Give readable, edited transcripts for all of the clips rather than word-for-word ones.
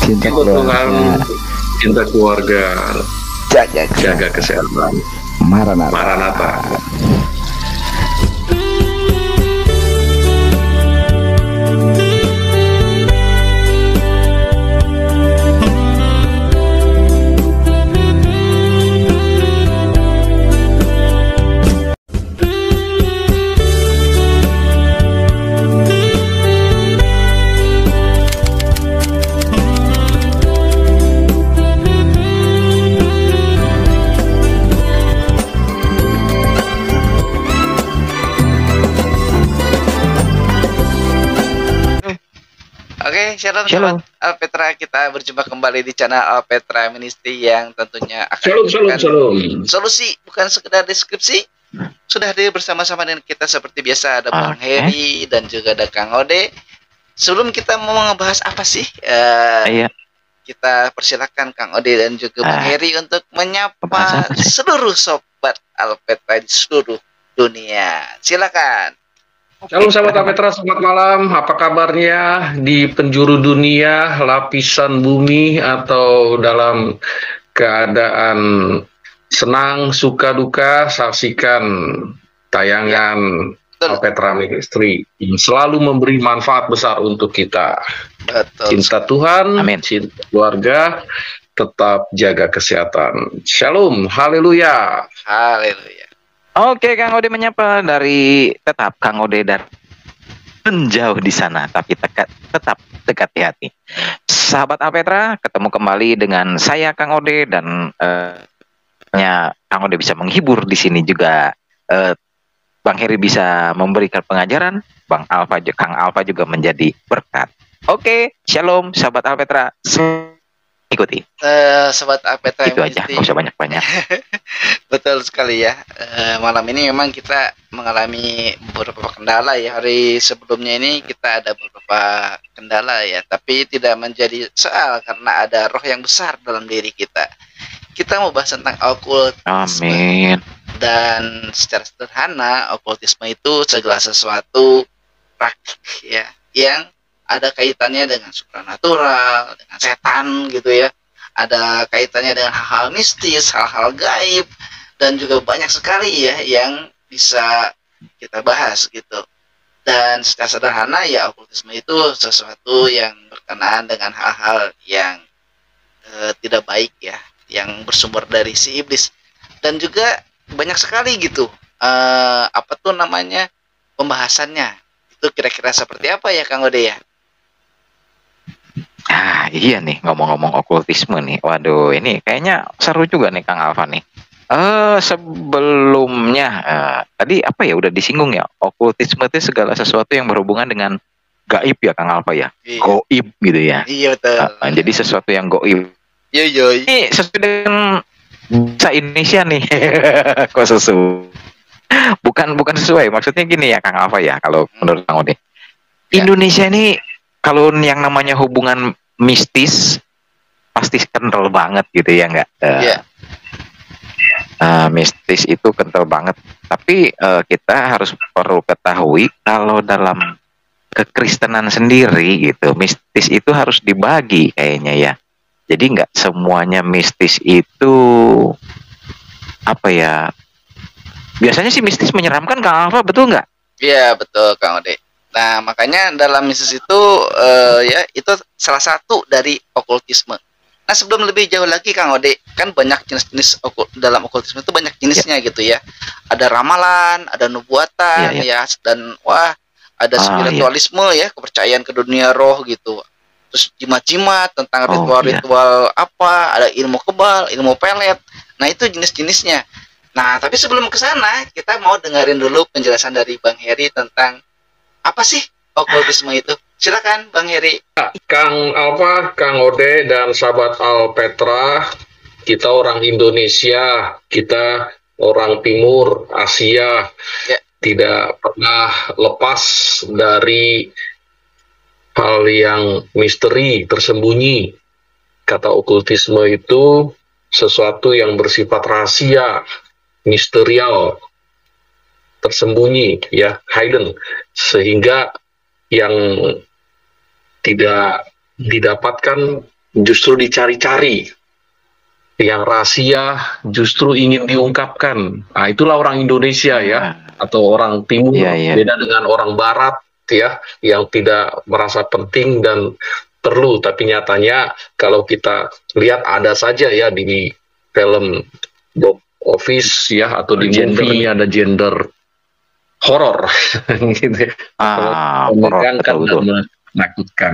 cinta kebutuhan keluarga, cinta keluarga, jaga jaga kesehatan. kesehatan. Maranatha. Maranatha. Oke, shalom Shalom. Sobat Alpetra, kita berjumpa kembali di channel Alpetra Ministry yang tentunya akan Shalom, shalom, memberikan shalom. solusi, bukan sekedar deskripsi. Sudah hadir bersama-sama dengan kita seperti biasa, ada Bang Oke. Heri dan juga ada Kang Ode. Sebelum kita mau ngebahas apa sih, Iya. kita persilakan Kang Ode dan juga Bang Heri untuk Bahas menyapa apa sih? seluruh Sobat Alpetra di seluruh dunia. Silakan. Shalom sahabat Alpetra, selamat malam. Apa kabarnya di penjuru dunia, lapisan bumi, atau dalam keadaan senang, suka, duka? Saksikan tayangan Betul, Alpetra Ministry yang selalu memberi manfaat besar untuk kita. betul. Cinta Tuhan, Amin. cinta keluarga, tetap jaga kesehatan. Shalom, haleluya. Haleluya. Oke, Kang Ode menyapa dari tetap Kang Ode dan menjauh di sana, tapi tetap dekat di hati. Sahabat Alpetra, ketemu kembali dengan saya Kang Ode dan Kang Ode bisa menghibur di sini juga. Bang Heri bisa memberikan pengajaran, Kang Alfa juga menjadi berkat. Oke, shalom sahabat Alpetra. Ikuti. Sobat Alpetra Itu aja, Ministry. nggak usah banyak-banyak. Betul sekali ya. Malam ini memang kita mengalami beberapa kendala ya. Hari sebelumnya ini kita ada beberapa kendala ya, tapi tidak menjadi soal karena ada roh yang besar dalam diri kita. Kita mau bahas tentang okultisme. Amin. Dan secara sederhana, okultisme itu segala sesuatu praktik ya yang ada kaitannya dengan supranatural, dengan setan gitu ya. Ada kaitannya dengan hal-hal mistis, hal-hal gaib, dan juga banyak sekali ya yang bisa kita bahas gitu. Dan secara sederhana ya, okultisme itu sesuatu yang berkenaan dengan hal-hal yang tidak baik ya, yang bersumber dari si iblis. Dan juga banyak sekali gitu apa tuh namanya pembahasannya. Itu kira-kira seperti apa ya Kang Ode ya? Ah iya nih, ngomong-ngomong okultisme nih. Waduh, ini kayaknya seru juga nih Kang Alfa nih. Sebelumnya tadi apa ya udah disinggung ya, okultisme itu segala sesuatu yang berhubungan dengan gaib ya Kang Alfa ya. Iya. Goib gitu ya. Iya betul. Jadi sesuatu yang goib. Yoi. Ini sesuai dengan bahasa Indonesia nih. Kok sesuai? Bukan sesuai. Maksudnya gini ya Kang Alfa ya, kalau menurut Kang Ode. Ya. Indonesia ini kalau yang namanya hubungan mistis pasti kental banget gitu ya nggak? Iya. Mistis itu kental banget. Tapi kita harus perlu ketahui kalau dalam kekristenan sendiri gitu, mistis itu harus dibagi kayaknya ya. Jadi nggak semuanya mistis itu apa ya? Biasanya sih mistis menyeramkan Kang Alfa, betul nggak? Iya betul Kang Ode. Nah makanya dalam mistis itu ya itu salah satu dari okultisme. Nah sebelum lebih jauh lagi Kang Ode, kan banyak jenis-jenis dalam okultisme itu banyak jenisnya gitu ya. Ada ramalan, ada nubuatan ya, dan wah ada spiritualisme ya, kepercayaan ke dunia roh gitu. Terus jimat-jimat tentang ritual-ritual apa, ada ilmu kebal, ilmu pelet. Nah itu jenis-jenisnya. Nah tapi sebelum ke sana kita mau dengerin dulu penjelasan dari Bang Heri tentang apa sih okultisme itu. Silakan Bang Heri. Kang Alfa, Kang Ode, dan sahabat Alpetra, kita orang Indonesia, kita orang Timur Asia, Ya. tidak pernah lepas dari hal yang misteri, tersembunyi. Kata okultisme itu sesuatu yang bersifat rahasia, misterial, tersembunyi, ya, hidden, sehingga yang tidak didapatkan justru dicari-cari, yang rahasia justru ingin diungkapkan. Nah, itulah orang Indonesia ya, atau orang Timur, beda dengan orang Barat ya, yang tidak merasa penting dan perlu, tapi nyatanya kalau kita lihat ada saja ya di film box office ya, atau di movie ada gender horor gitu. Menegangkan dan menakutkan.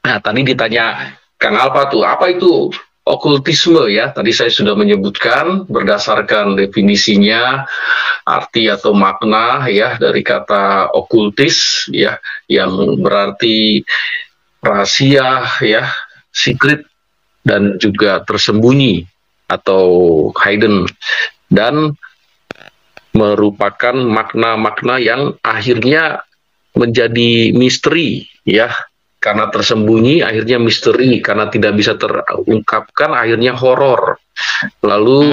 Nah, tadi ditanya Kang Alpa tuh, apa itu okultisme ya? Tadi saya sudah menyebutkan berdasarkan definisinya, arti atau makna ya dari kata okultis ya, yang berarti rahasia ya, secret, dan juga tersembunyi atau hidden, dan merupakan makna-makna yang akhirnya menjadi misteri ya, karena tersembunyi akhirnya misteri, karena tidak bisa terungkapkan akhirnya horor. Lalu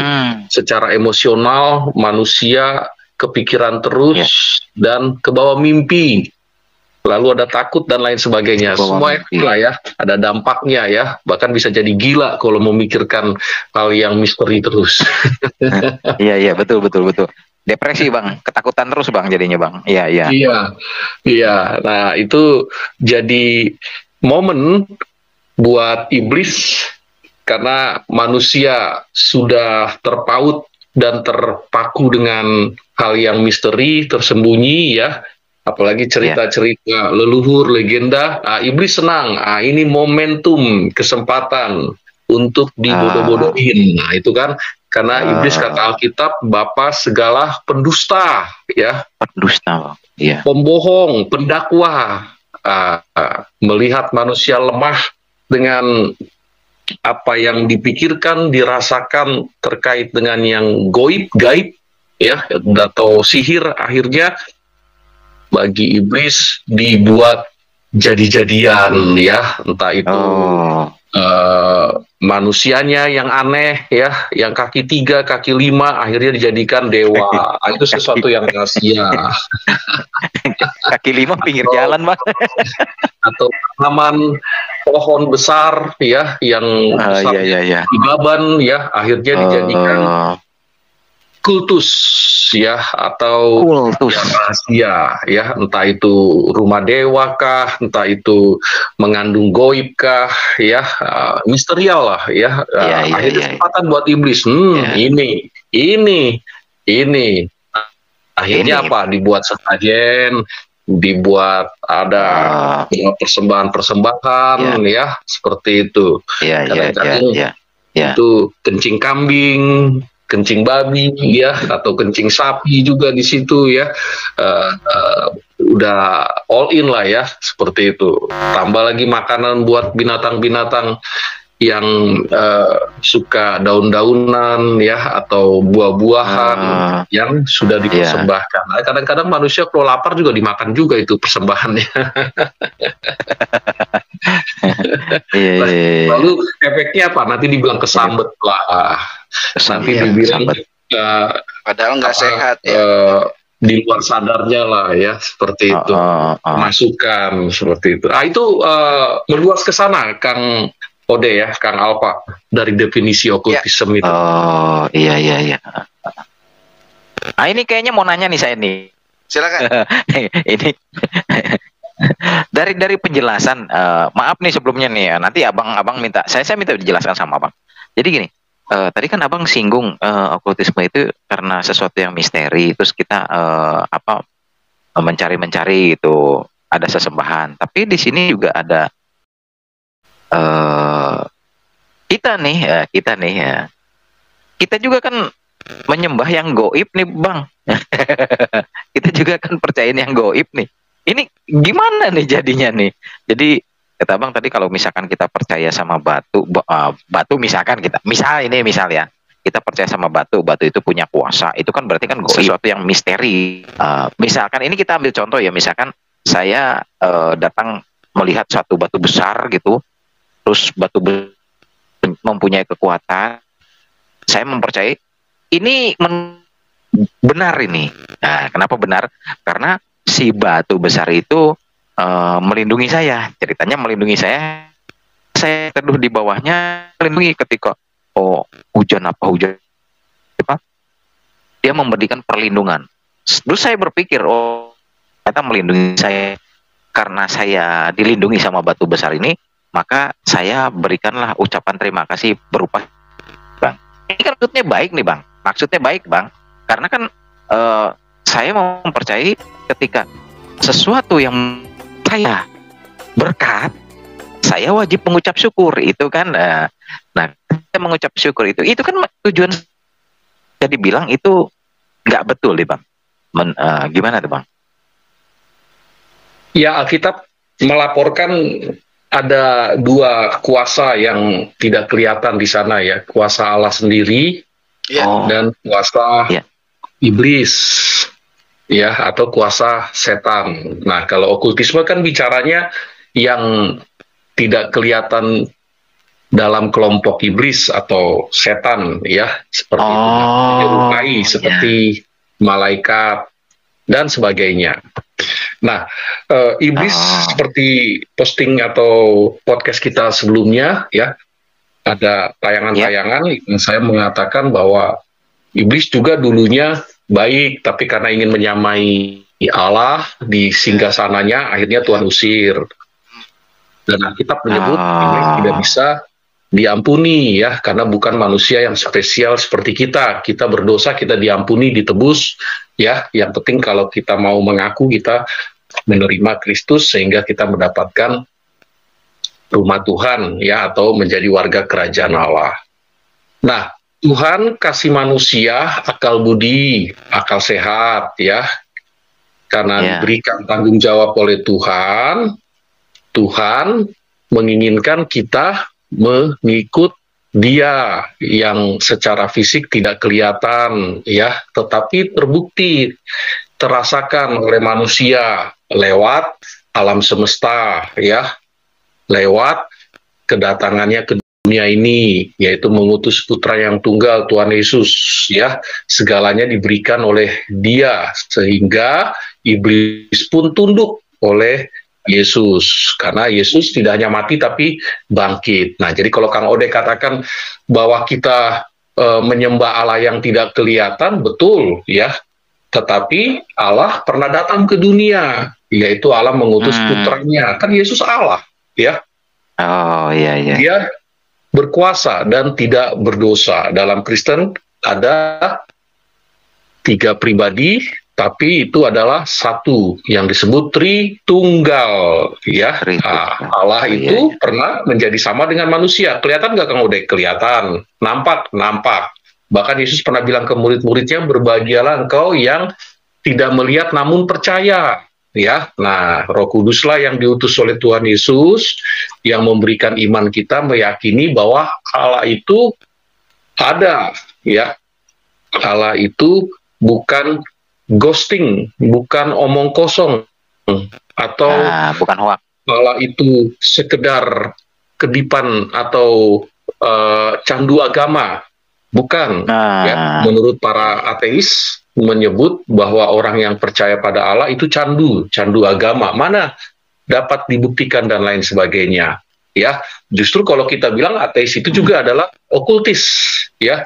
secara emosional manusia kepikiran terus dan kebawa mimpi, lalu ada takut dan lain sebagainya. Semua lah ya, ada dampaknya ya, bahkan bisa jadi gila kalau memikirkan hal yang misteri terus. Iya betul. Depresi Bang, ketakutan terus Bang jadinya Bang. Iya. Nah, itu jadi momen buat iblis, karena manusia sudah terpaut dan terpaku dengan hal yang misteri, tersembunyi ya, apalagi cerita-cerita leluhur, legenda. Iblis senang. Ini momentum, kesempatan untuk dibodoh-bodohin. Nah, itu kan karena iblis, kata Alkitab, bapa segala pendusta ya, pembohong, pendakwa, melihat manusia lemah dengan apa yang dipikirkan, dirasakan terkait dengan yang gaib ya, atau sihir, akhirnya bagi iblis dibuat jadi-jadian ya, entah itu manusianya yang aneh ya, yang kaki 3, kaki 5, akhirnya dijadikan dewa. Itu sesuatu yang rahasia. Kaki 5 pinggir jalan Bang. Atau tanaman pohon besar ya, yang besar di Baban ya, akhirnya dijadikan kultus ya, atau yang rahasia ya, entah itu rumah dewa kah, entah itu mengandung goib kah ya, misterial lah ya. Akhirnya kesempatan buat iblis. Ini akhirnya apa, dibuat sesajen, dibuat ada persembahan ya, seperti itu. Kadang-kadang itu kencing kambing, kencing babi ya, atau kencing sapi juga di situ ya. Udah all in lah ya, seperti itu. Tambah lagi makanan buat binatang-binatang yang suka daun-daunan ya, atau buah-buahan yang sudah dipersembahkan. Nah, kadang-kadang manusia kalau lapar juga dimakan juga itu persembahannya. Lalu efeknya apa? Nanti dibilang kesambet lah. Nanti dibilang padahal nggak sehat ya. Di luar sadarnya lah ya, seperti itu. Masukan seperti itu. Itu meluas ke sana, Kang Ode ya, Kang Alpa, dari definisi okultisme itu. Iya. Ini kayaknya mau nanya nih saya nih. Silakan. Ini dari penjelasan, maaf nih sebelumnya nih, nanti abang minta saya minta dijelaskan sama abang. Jadi gini, tadi kan abang singgung okultisme itu karena sesuatu yang misteri, terus kita mencari itu ada sesembahan. Tapi di sini juga ada kita juga kan menyembah yang goib nih Bang. Kita juga kan percayain yang goib nih. Ini gimana nih jadinya nih? Jadi kata Bang tadi, kalau misalkan kita percaya sama batu misalkan misal ya, kita percaya sama batu itu punya kuasa, itu kan berarti kan goib, sesuatu yang misteri. Misalkan ini kita ambil contoh ya, misalkan saya datang melihat suatu batu besar gitu, terus batu mempunyai kekuatan, saya mempercayai ini benar ini. Nah, kenapa benar? Karena si batu besar itu melindungi saya. Ceritanya melindungi saya saya teduh di bawahnya, melindungi ketika hujan apa, dia memberikan perlindungan. Terus saya berpikir, ternyata melindungi saya karena saya dilindungi sama batu besar ini, maka saya berikanlah ucapan terima kasih berupa Bang. Ini kan maksudnya baik nih Bang. Maksudnya baik Bang. Karena kan saya mempercayai ketika sesuatu yang saya berkat, saya wajib mengucap syukur itu kan. Nah, kita mengucap syukur itu kan tujuan. Jadi bilang itu nggak betul nih Bang. Gimana tuh Bang? Ya, Alkitab melaporkan ada dua kuasa yang tidak kelihatan di sana ya, kuasa Allah sendiri dan kuasa iblis ya, atau kuasa setan. Nah, kalau okultisme kan bicaranya yang tidak kelihatan dalam kelompok iblis atau setan ya, seperti itu, menyerupai seperti malaikat dan sebagainya. Nah, iblis seperti posting atau podcast kita sebelumnya ya, ada tayangan-tayangan yang saya mengatakan bahwa iblis juga dulunya baik, tapi karena ingin menyamai Allah di singgasananya, akhirnya Tuhan usir. Dan Alkitab menyebut iblis tidak bisa diampuni ya, karena bukan manusia yang spesial seperti kita. Kita berdosa, kita diampuni, ditebus ya. Yang penting kalau kita mau mengaku kita menerima Kristus sehingga kita mendapatkan rumah Tuhan ya, atau menjadi warga kerajaan Allah. Nah, Tuhan kasih manusia akal budi, akal sehat ya. Karena diberikan tanggung jawab oleh Tuhan, Tuhan menginginkan kita mengikut Dia yang secara fisik tidak kelihatan ya, tetapi terbukti, terasakan oleh manusia lewat alam semesta ya, lewat kedatangannya ke dunia ini, yaitu mengutus putra yang tunggal Tuhan Yesus ya. Segalanya diberikan oleh Dia sehingga iblis pun tunduk oleh Yesus, karena Yesus tidak hanya mati tapi bangkit. Nah, jadi kalau Kang Ode katakan bahwa kita menyembah Allah yang tidak kelihatan, betul ya. Tetapi Allah pernah datang ke dunia, yaitu Allah mengutus putranya. Kan Yesus Allah ya. Oh iya. Dia berkuasa dan tidak berdosa. Dalam Kristen ada 3 pribadi, tapi itu adalah satu yang disebut Tritunggal ya. Allah itu pernah menjadi sama dengan manusia. Kelihatan nggak Kang Ode? Kelihatan. Nampak. Bahkan Yesus pernah bilang ke murid-muridnya, berbahagialah engkau yang tidak melihat namun percaya ya. Nah, Roh Kuduslah yang diutus oleh Tuhan Yesus yang memberikan iman kita meyakini bahwa Allah itu ada ya. Allah itu bukan ghosting, bukan omong kosong, atau bukan hoax. Allah itu sekedar kedipan atau candu agama, bukan. Ya, menurut para ateis menyebut bahwa orang yang percaya pada Allah itu candu agama, mana dapat dibuktikan dan lain sebagainya. Ya, justru kalau kita bilang ateis itu juga adalah okultis, ya.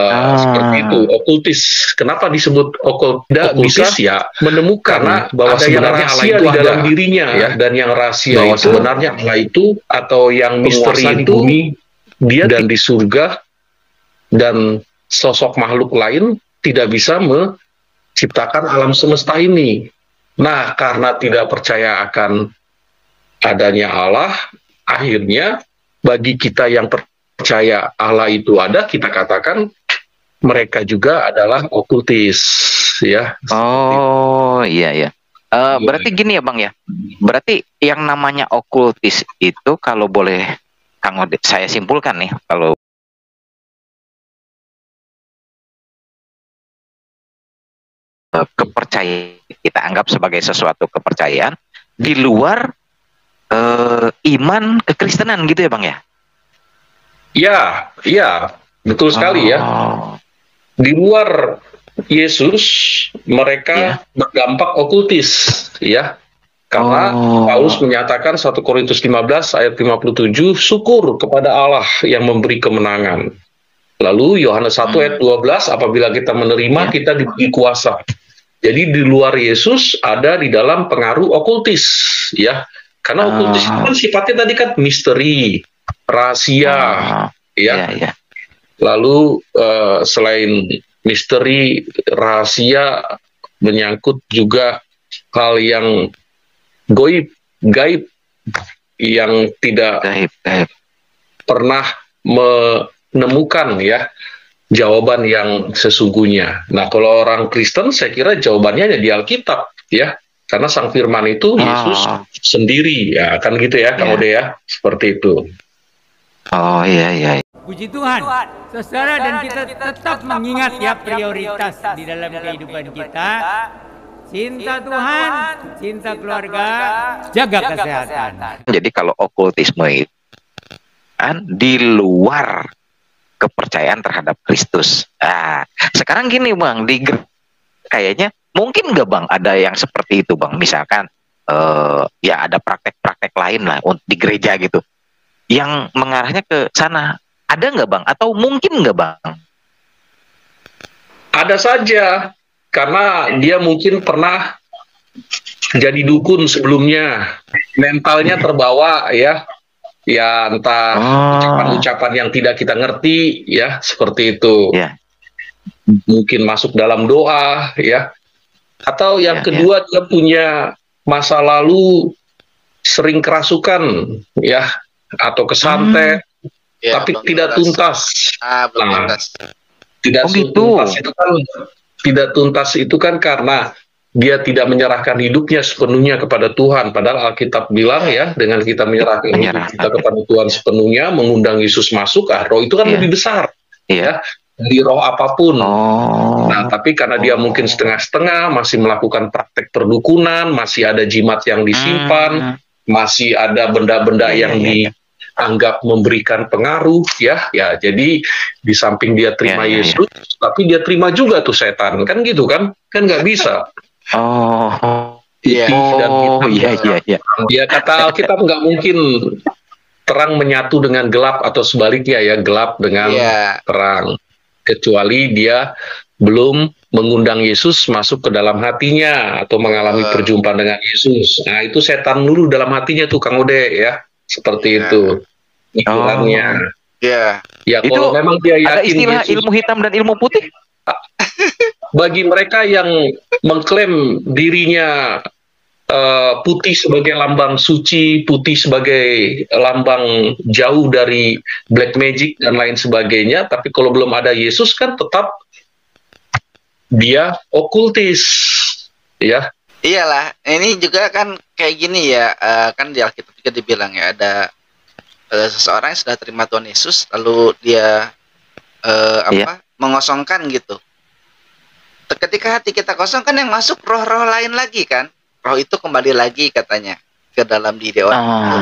Seperti itu, okultis. Kenapa disebut okultis ya? Menemukan karena bahwa sebenarnya Allah itu di dalam dirinya ya, dan yang rahasia bahwa itu sebenarnya Allah itu, atau yang misteri itu di bumi, Dia dan di surga, dan sosok makhluk lain tidak bisa menciptakan alam semesta ini. Nah, karena tidak percaya akan adanya Allah, akhirnya bagi kita yang percaya Allah itu ada, kita katakan mereka juga adalah okultis ya. Oh iya. Berarti gini ya Bang ya. Berarti yang namanya okultis itu, kalau boleh Kang Ode saya simpulkan nih, kalau kepercayaan kita anggap sebagai sesuatu kepercayaan di luar iman kekristenan gitu ya Bang ya. Iya, betul sekali ya. Di luar Yesus, mereka berdampak okultis, ya. Karena Paulus menyatakan 1 Korintus 15 ayat 57, syukur kepada Allah yang memberi kemenangan. Lalu Yohanes 1 ayat 12, apabila kita menerima, kita diberi kuasa. Jadi di luar Yesus ada di dalam pengaruh okultis, ya. Karena okultis itu kan sifatnya tadi kan misteri, rahasia, ya. Lalu selain misteri, rahasia, menyangkut juga hal yang gaib yang tidak pernah menemukan ya jawaban yang sesungguhnya. Nah, kalau orang Kristen saya kira jawabannya ada di Alkitab ya, karena Sang Firman itu Yesus sendiri ya, kan gitu ya, Kang Ode ya, seperti itu. Oh iya. Puji Tuhan, saudara, dan kita tetap mengingat ya prioritas di dalam kehidupan kita. Cinta Tuhan, cinta keluarga, jaga kesehatan. Jadi kalau okultisme itu kan di luar kepercayaan terhadap Kristus. Nah, sekarang gini Bang, kayaknya mungkin nggak Bang ada yang seperti itu Bang. Misalkan ya ada praktek-praktek lain lah di gereja gitu, yang mengarahnya ke sana. Ada nggak Bang? Atau mungkin nggak Bang? Ada saja. Karena dia mungkin pernah jadi dukun sebelumnya, mentalnya terbawa ya entah ucapan-ucapan yang tidak kita ngerti ya, seperti itu. Mungkin masuk dalam doa ya, atau yang kedua dia punya masa lalu sering kerasukan ya, atau kesantet tapi tidak tuntas. Tidak tuntas itu kan karena dia tidak menyerahkan hidupnya sepenuhnya kepada Tuhan. Padahal Alkitab bilang ya, dengan kita menyerahkan hidup kita kepada Tuhan sepenuhnya, mengundang Yesus masuk, roh itu kan lebih besar ya dari roh apapun. Nah, tapi karena dia mungkin setengah-setengah, masih melakukan praktek perdukunan, masih ada jimat yang disimpan, masih ada benda-benda yang dianggap memberikan pengaruh ya. Jadi di samping dia terima Yesus, tapi dia terima juga tuh setan, kan gitu kan nggak bisa. Ya kata Alkitab nggak mungkin terang menyatu dengan gelap atau sebaliknya ya, gelap dengan terang, kecuali dia belum mengundang Yesus masuk ke dalam hatinya atau mengalami perjumpaan dengan Yesus. Nah, itu setan dulu dalam hatinya tuh Kang Ode ya, seperti itu pikirannya. Ya kalau memang dia yakin ada istilah Yesus, ilmu hitam dan ilmu putih. Bagi mereka yang mengklaim dirinya putih sebagai lambang suci, putih sebagai lambang jauh dari black magic dan lain sebagainya, tapi kalau belum ada Yesus kan tetap dia okultis ya. Iyalah, ini juga kan kayak gini ya, kan di Alkitab juga dibilang ya, ada seseorang yang sudah terima Tuhan Yesus lalu dia mengosongkan gitu. Ketika hati kita kosong kan yang masuk roh-roh lain lagi kan, roh itu kembali lagi katanya ke dalam diri orang itu.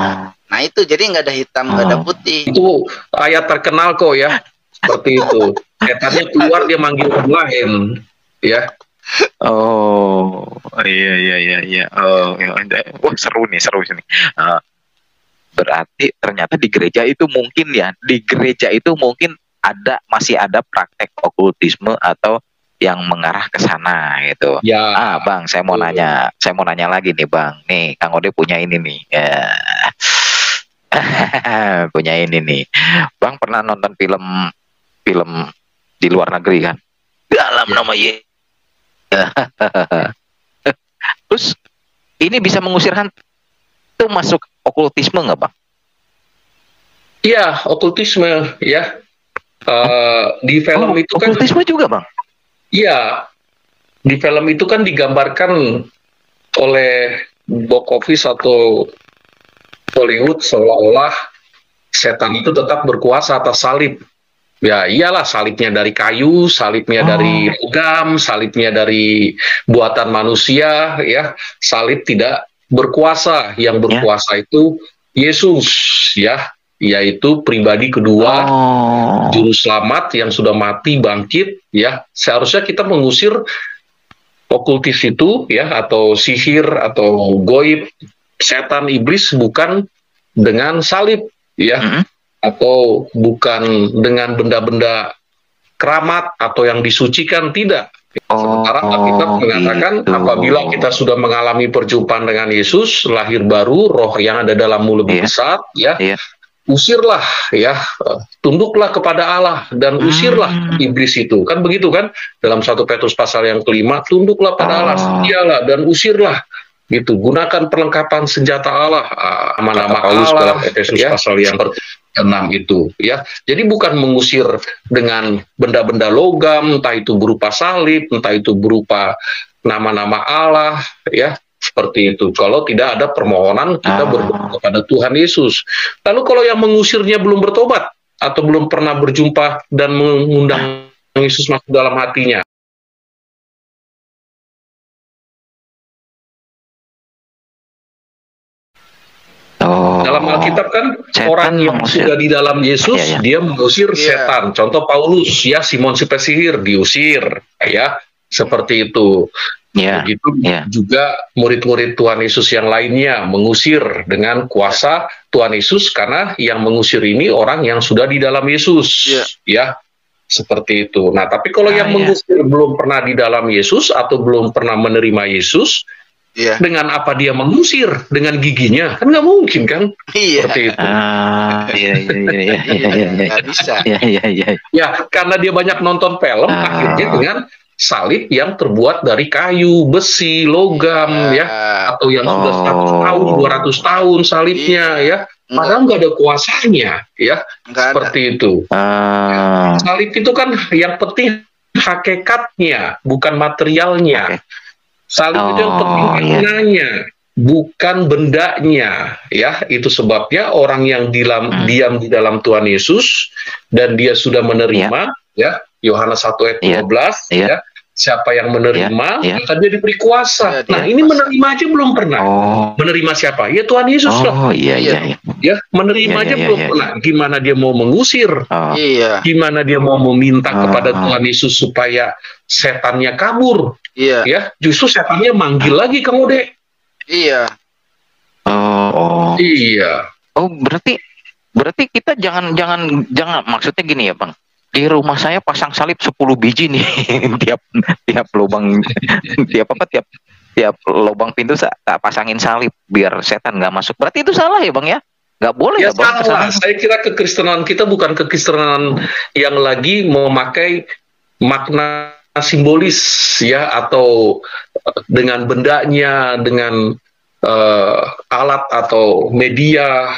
Nah itu jadi nggak ada hitam nggak ada putih. Itu ayat terkenal kok ya, seperti itu. Setannya keluar dia manggil orang lain ya. Iya. Seru nih. Berarti ternyata di gereja itu mungkin masih ada praktek okultisme atau yang mengarah ke sana gitu. Ya. Bang, saya mau nanya lagi nih Bang. Nih, Kang Ode punya ini nih. Punya ini nih. Bang pernah nonton film di luar negeri kan? Dalam nama Yesus. Terus ini bisa mengusir hantu, itu masuk okultisme nggak Bang? Iya, okultisme ya. Di film itu kan okultisme juga Bang? Iya, di film itu kan digambarkan oleh box office atau Hollywood seolah-olah setan itu tetap berkuasa atas salib. Ya iyalah, salibnya dari kayu, salibnya dari logam, salibnya dari buatan manusia ya. Salib tidak berkuasa, yang berkuasa itu Yesus ya, yaitu pribadi kedua juru selamat yang sudah mati bangkit ya. Seharusnya kita mengusir okultis itu ya, atau sihir atau goib, setan, iblis bukan dengan salib ya, atau bukan dengan benda-benda keramat atau yang disucikan, tidak. Sementara Alkitab mengatakan apabila kita sudah mengalami perjumpaan dengan Yesus, lahir baru, roh yang ada dalammu lebih besar ya, usirlah ya, tunduklah kepada Allah dan usirlah iblis itu. Kan begitu kan? Dalam 1 Petrus pasal yang kelima, tunduklah pada Allah, setialah dan usirlah. Gitu, gunakan perlengkapan senjata Allah, nama-nama Allah dalam Efesus pasal yang 6 itu ya. Jadi bukan mengusir dengan benda-benda logam, entah itu berupa salib, entah itu berupa nama-nama Allah ya. Seperti itu. Kalau tidak ada permohonan, kita berdoa kepada Tuhan Yesus. Lalu kalau yang mengusirnya belum bertobat atau belum pernah berjumpa dan mengundang Yesus masuk dalam hatinya, dalam Alkitab kan orang yang sudah di dalam Yesus, dia mengusir setan. Contoh Paulus ya, Simon si pesihir diusir ya, seperti itu. Begitu juga murid-murid Tuhan Yesus yang lainnya mengusir dengan kuasa Tuhan Yesus, karena yang mengusir ini orang yang sudah di dalam Yesus ya, seperti itu. Nah, tapi kalau yang mengusir belum pernah di dalam Yesus atau belum pernah menerima Yesus, dengan apa dia mengusir? Dengan giginya? Kan nggak mungkin kan? Seperti itu. Nggak bisa. Ya, karena dia banyak nonton film, akhirnya dengan salib yang terbuat dari kayu, besi, logam, ya, atau yang sudah 100 tahun, 200 tahun salibnya, ya, padahal nggak ada kuasanya, ya, seperti itu. Salib itu kan yang penting hakikatnya, bukan materialnya. Salib itu yang penting maknanya, bukan bendanya, ya. Itu sebabnya orang yang diam di dalam Tuhan Yesus dan dia sudah menerima, ya, Yohanes 1 ayat 12, ya, siapa yang menerima, maka dia diberi kuasa. Nah, ini menerima aja belum pernah. Menerima siapa? Ya Tuhan Yesus lah. Ya, menerima aja belum pernah. Gimana dia mau mengusir? Gimana dia mau meminta kepada Tuhan Yesus supaya setannya kabur? Ya, justru setannya manggil lagi kamu deh. Berarti kita jangan maksudnya gini ya, Bang. Di rumah saya pasang salib 10 biji nih tiap lubang tiap lubang pintu tak pasangin salib biar setan nggak masuk. Berarti itu salah ya, Bang ya? Nggak boleh ya, Bang? Salah. Saya kira kekristenan kita bukan kekristenan yang lagi memakai makna simbolis ya, atau dengan bendanya, dengan alat atau media,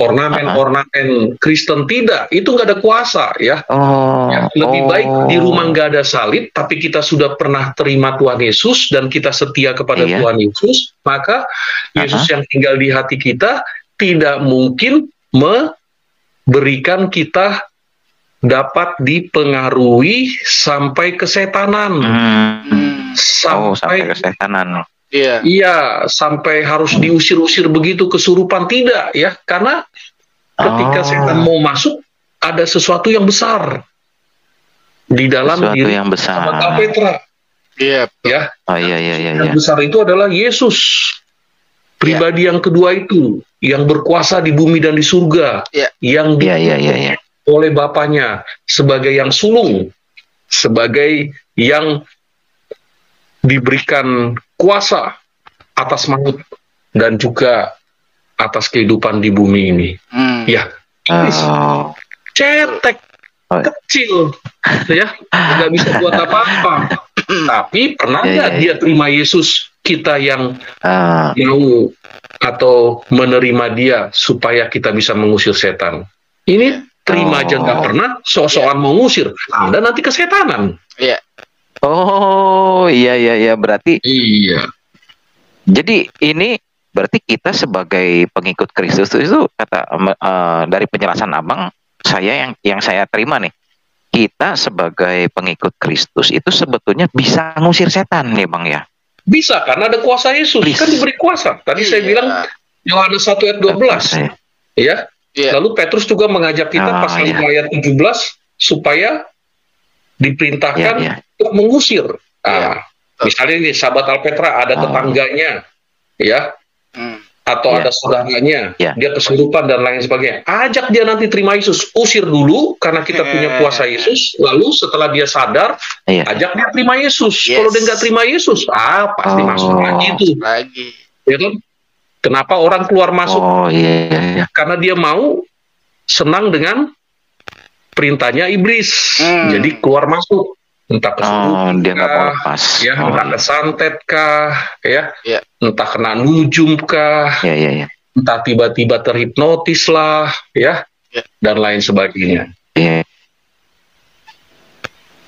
ornamen Kristen. Tidak, itu nggak ada kuasa ya. Lebih baik di rumah nggak ada salib, tapi kita sudah pernah terima Tuhan Yesus dan kita setia kepada Tuhan Yesus, maka Yesus yang tinggal di hati kita tidak mungkin memberikan kita dapat dipengaruhi sampai kesetanan. Sampai kesetanan. Iya, sampai harus diusir-usir begitu kesurupan, tidak ya, karena ketika setan mau masuk ada sesuatu yang besar di dalam diri yang besar. Sahabat Petra. Yang besar itu adalah Yesus, pribadi yang kedua itu, yang berkuasa di bumi dan di surga, yang oleh Bapaknya sebagai yang sulung, sebagai yang diberikan kuasa atas maut dan juga atas kehidupan di bumi ini. Cetek, kecil, ya, nggak bisa buat apa-apa. Tapi pernah nggak dia terima Yesus, kita yang mau atau menerima dia supaya kita bisa mengusir setan? Ini terima aja nggak pernah, sok-sokan mau ngusir, Anda nanti kesetanan. Berarti jadi ini berarti kita sebagai pengikut Kristus itu kata dari penjelasan Abang, yang saya terima nih, kita sebagai pengikut Kristus itu sebetulnya bisa ngusir setan nih, Bang ya. Bisa, karena ada kuasa Yesus, kan diberi kuasa. Tadi saya bilang Yohanes 1 ayat 12. Ya. Lalu Petrus juga mengajak kita pasal ayat 17 supaya diperintahkan untuk mengusir. Misalnya ini sahabat Alpetra ada tetangganya, ya, atau ada saudaranya, dia kesurupan dan lain sebagainya. Ajak dia nanti terima Yesus, usir dulu karena kita punya kuasa Yesus. Lalu setelah dia sadar, ajak dia terima Yesus. Kalau dia nggak terima Yesus, pasti masuk lagi itu. Ya kan? Kenapa orang keluar masuk? Karena dia mau senang dengan perintahnya iblis. Jadi keluar masuk. Entah kesurupan, dia nggak mau lepas. Ya, entah kesantet kah, ya, entah kena nujum kah, entah tiba-tiba terhipnotis lah, ya, dan lain sebagainya.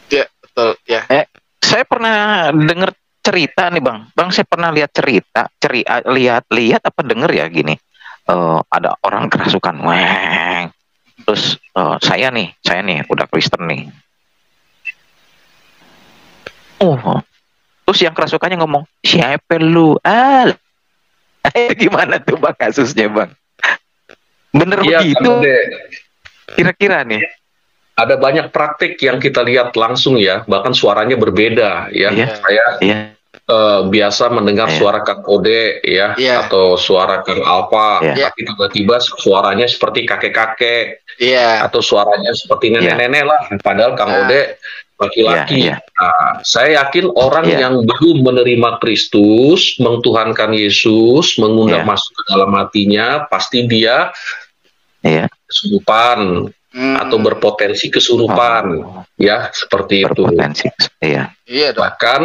Betul, ya. Saya pernah dengar cerita nih, Bang, saya pernah lihat cerita, lihat apa denger ya gini, ada orang kerasukan, terus saya nih udah Kristen nih. Terus yang kerasukannya ngomong, siapa lu? Gimana tuh Bang kasusnya, Bang? Bener begitu? Kira-kira nih. Ada banyak praktik yang kita lihat langsung ya, bahkan suaranya berbeda ya. Saya biasa mendengar suara Kang Ode ya, atau suara Kang Alfa, tapi tiba-tiba suaranya seperti kakek-kakek, atau suaranya seperti nenek-nenek lah. Padahal Kang Ode laki-laki. Nah, saya yakin orang yang belum menerima Kristus, mengtuhankan Yesus, mengundang masuk ke dalam hatinya, pasti dia kesurupan atau berpotensi kesurupan, ya seperti itu. Bahkan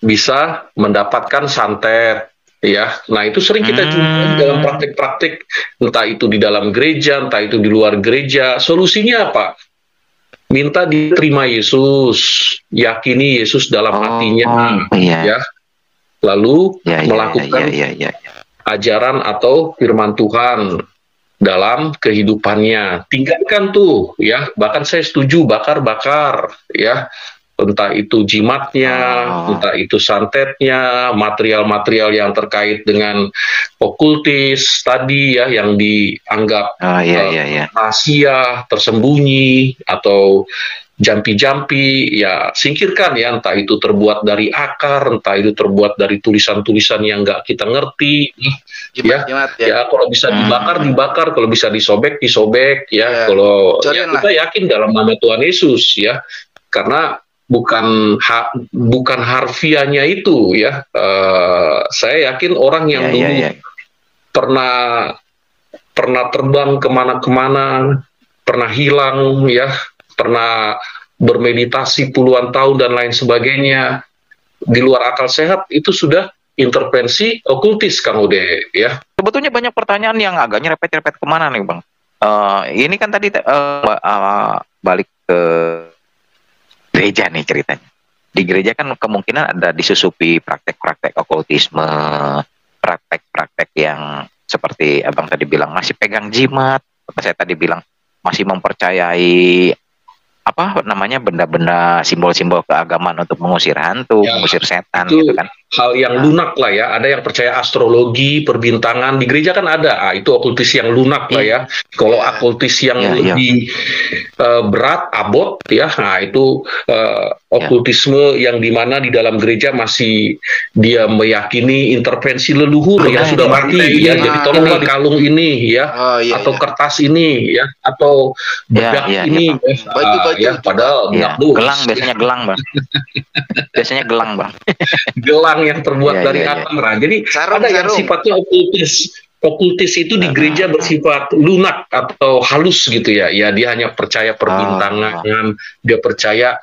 bisa mendapatkan santet. Ya, nah itu sering kita jumpai dalam praktik-praktik, entah itu di dalam gereja, entah itu di luar gereja. Solusinya apa? Minta diterima Yesus, yakini Yesus dalam hatinya, ya. Lalu melakukan ajaran atau firman Tuhan dalam kehidupannya. Tinggalkan tuh, ya. Bahkan saya setuju bakar-bakar, ya. Entah itu jimatnya, entah itu santetnya, material-material yang terkait dengan okultis tadi ya, yang dianggap rahasia, tersembunyi, atau jampi-jampi, ya singkirkan ya, entah itu terbuat dari akar, entah itu terbuat dari tulisan-tulisan yang nggak kita ngerti, ya kalau bisa dibakar, kalau bisa disobek, ya, kalau kita yakin dalam nama Tuhan Yesus ya, karena bukan harfiahnya itu ya. Saya yakin orang yang dulu pernah terbang kemana-kemana, pernah hilang ya, pernah bermeditasi puluhan tahun dan lain sebagainya, di luar akal sehat, itu sudah intervensi okultis, Kang Ode ya. Sebetulnya banyak pertanyaan yang agak nyerepet-nyerepet kemana nih, Bang. Ini kan tadi balik ke gereja nih ceritanya. Di gereja kan kemungkinan ada disusupi praktek-praktek okultisme, praktek-praktek yang seperti Abang tadi bilang masih pegang jimat, saya tadi bilang masih mempercayai apa namanya benda-benda simbol-simbol keagamaan untuk mengusir hantu, mengusir setan itu gitu kan. Hal yang lunak lah ya. Ada yang percaya astrologi, perbintangan, di gereja kan ada. Itu okultis yang lunak lah ya. Kalau okultis yang lebih berat, abot ya. Nah, itu okultisme yang dimana di dalam gereja masih dia meyakini intervensi leluhur yang sudah mati ya. Jadi tolonglah kalung ini ya, atau kertas ini ya, atau bedak ini. Ya, padahal gelang biasanya gelang, Bang. Biasanya gelang, Bang. Gelang yang terbuat dari akar. Jadi ada yang sifatnya okultis. Okultis itu di gereja bersifat lunak atau halus gitu ya. Ya dia hanya percaya perbintangan, dia percaya